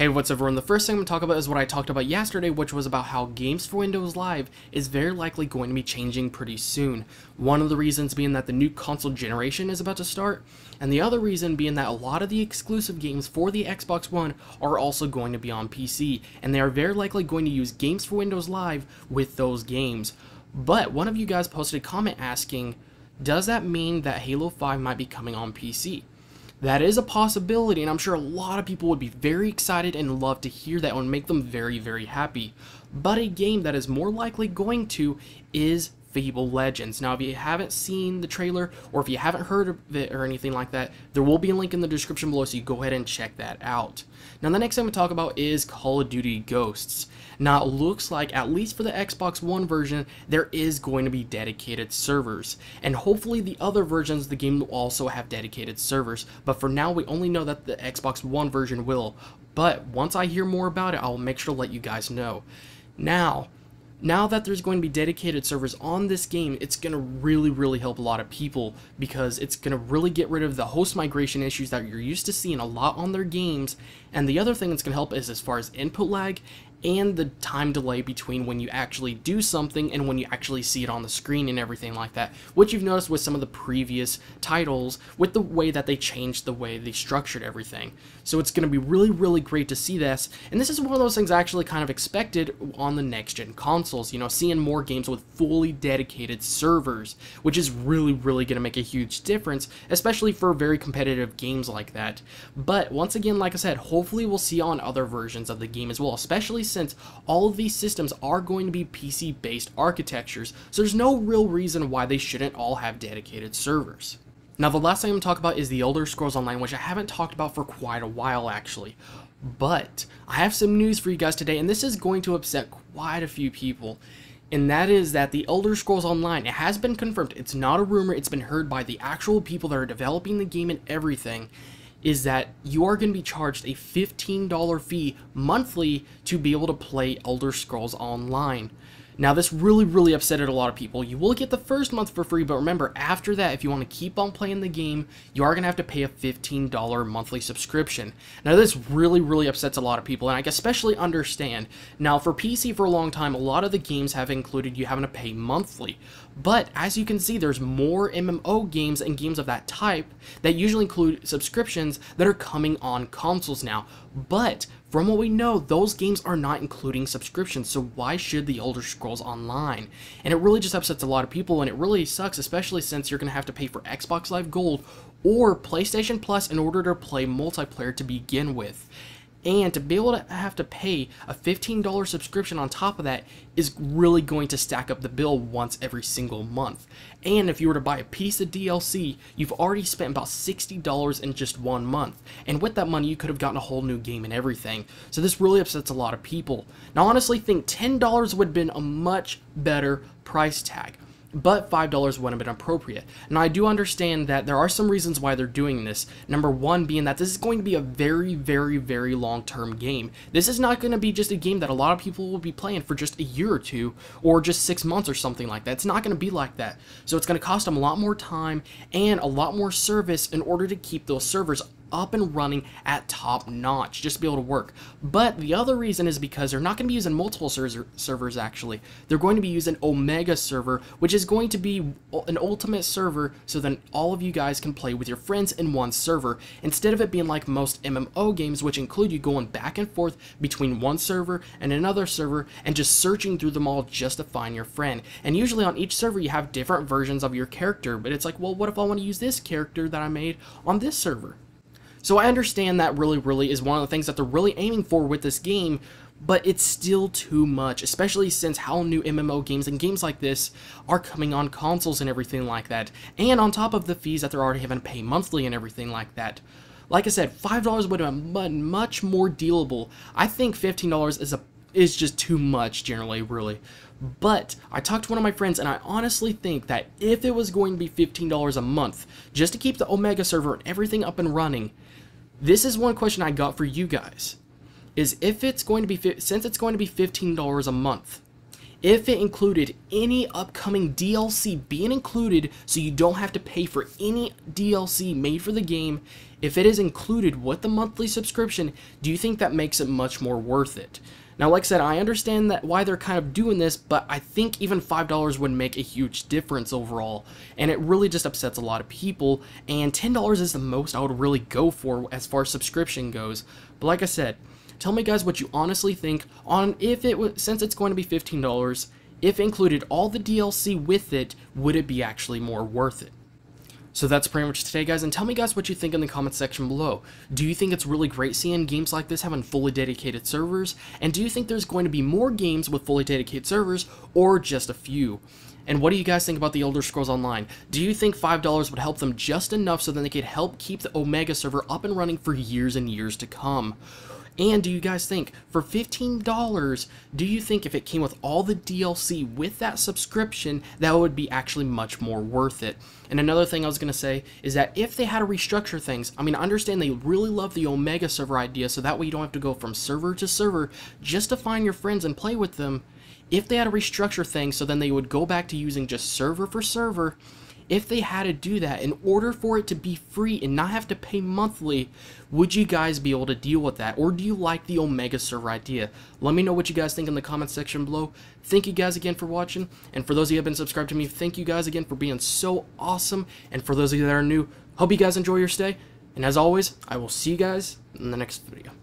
Hey, what's up everyone? The first thing I'm going to talk about is what I talked about yesterday, which was about how Games for Windows Live is very likely going to be changing pretty soon. One of the reasons being that the new console generation is about to start, and the other reason being that a lot of the exclusive games for the Xbox One are also going to be on PC, and they are very likely going to use Games for Windows Live with those games. But one of you guys posted a comment asking, does that mean that Halo 5 might be coming on PC? That is a possibility, and I'm sure a lot of people would be very excited and love to hear that and make them very, very happy. But a game that is more likely going to is Fable Legends. Now, if you haven't seen the trailer, or if you haven't heard of it or anything like that, there will be a link in the description below, so you go ahead and check that out. Now, the next thing I'm going to talk about is CoD Ghosts. Now, it looks like, at least for the Xbox One version, there is going to be dedicated servers. And hopefully the other versions of the game will also have dedicated servers. But for now, we only know that the Xbox One version will. But once I hear more about it, I'll make sure to let you guys know. Now that there's going to be dedicated servers on this game, it's going to really help a lot of people, because it's going to really get rid of the host migration issues that you're used to seeing a lot on their games. And the other thing that's going to help is as far as input lag and the time delay between when you actually do something and when you actually see it on the screen and everything like that, which you've noticed with some of the previous titles with the way that they changed the way they structured everything. So it's going to be really great to see this, and this is one of those things I actually kind of expected on the next gen consoles, you know, seeing more games with fully dedicated servers, which is really going to make a huge difference, especially for very competitive games like that. But once again, like I said, hopefully we'll see on other versions of the game as well, especially since all of these systems are going to be PC-based architectures, so there's no real reason why they shouldn't all have dedicated servers. Now, the last thing I'm going to talk about is the Elder Scrolls Online, which I haven't talked about for quite a while actually. But I have some news for you guys today, and this is going to upset quite a few people. And that is that the Elder Scrolls Online, it has been confirmed, it's not a rumor, it's been heard by the actual people that are developing the game and everything, is that you are going to be charged a $15 fee monthly to be able to play Elder Scrolls Online. Now, this really upsetted a lot of people. You will get the first month for free, but remember, after that, if you want to keep on playing the game, you are going to have to pay a $15 monthly subscription. Now, this really upsets a lot of people, and I can especially understand. Now, for PC for a long time, a lot of the games have included you having to pay monthly. But, as you can see, there's more MMO games and games of that type that usually include subscriptions that are coming on consoles now. But, from what we know, those games are not including subscriptions, so why should the Elder Scrolls Online? And it really just upsets a lot of people, and it really sucks, especially since you're going to have to pay for Xbox Live Gold or PlayStation Plus in order to play multiplayer to begin with. And to be able to have to pay a $15 subscription on top of that is really going to stack up the bill once every single month. And if you were to buy a piece of DLC, you've already spent about $60 in just 1 month. And with that money, you could have gotten a whole new game and everything. So this really upsets a lot of people. Now, I honestly think $10 would have been a much better price tag, but $5 wouldn't have been appropriate. Now, I do understand that there are some reasons why they're doing this. Number one being that this is going to be a very long-term game. This is not going to be just a game that a lot of people will be playing for just a year or two, or just 6 months or something like that. It's not going to be like that. So it's going to cost them a lot more time and a lot more service in order to keep those servers up and running at top notch, just to be able to work. But the other reason is because they're not going to be using multiple servers actually. They're going to be using Omega server, which is going to be an ultimate server, so then all of you guys can play with your friends in one server, instead of it being like most MMO games, which include you going back and forth between one server and another server and just searching through them all just to find your friend. And usually on each server you have different versions of your character, but it's like, well, what if I want to use this character that I made on this server? So I understand that really is one of the things that they're really aiming for with this game, but it's still too much, especially since how new MMO games and games like this are coming on consoles and everything like that, and on top of the fees that they're already having to pay monthly and everything like that. Like I said, $5 would have been much more dealable. I think $15 is just too much generally, really. But I talked to one of my friends, and I honestly think that if it was going to be $15 a month just to keep the Omega server and everything up and running, this is one question I got for you guys, is if it's going to be, since it's going to be $15 a month, if it included any upcoming DLC being included, so you don't have to pay for any DLC made for the game, if it is included with the monthly subscription, do you think that makes it much more worth it? Now, like I said, I understand that why they're kind of doing this, but I think even $5 would make a huge difference overall, and it really just upsets a lot of people, and $10 is the most I would really go for as far as subscription goes. But like I said, tell me guys what you honestly think on if it was, since it's going to be $15, if it included all the DLC with it, would it be actually more worth it? So that's pretty much today, guys, and tell me guys what you think in the comment section below. Do you think it's really great seeing games like this having fully dedicated servers? And do you think there's going to be more games with fully dedicated servers, or just a few? And what do you guys think about the Elder Scrolls Online? Do you think $5 would help them just enough so that they could help keep the Omega server up and running for years and years to come? And do you guys think, for $15, do you think if it came with all the DLC with that subscription, that would be actually much more worth it? And another thing I was going to say is that if they had to restructure things, I mean, I understand they really love the Omega server idea, so that way you don't have to go from server to server just to find your friends and play with them. If they had to restructure things so then they would go back to using just server for server, if they had to do that in order for it to be free and not have to pay monthly, would you guys be able to deal with that? Or do you like the Omega server idea? Let me know what you guys think in the comment section below. Thank you guys again for watching, and for those of you who have been subscribed to me, thank you guys again for being so awesome, and for those of you that are new, hope you guys enjoy your stay, and as always, I will see you guys in the next video.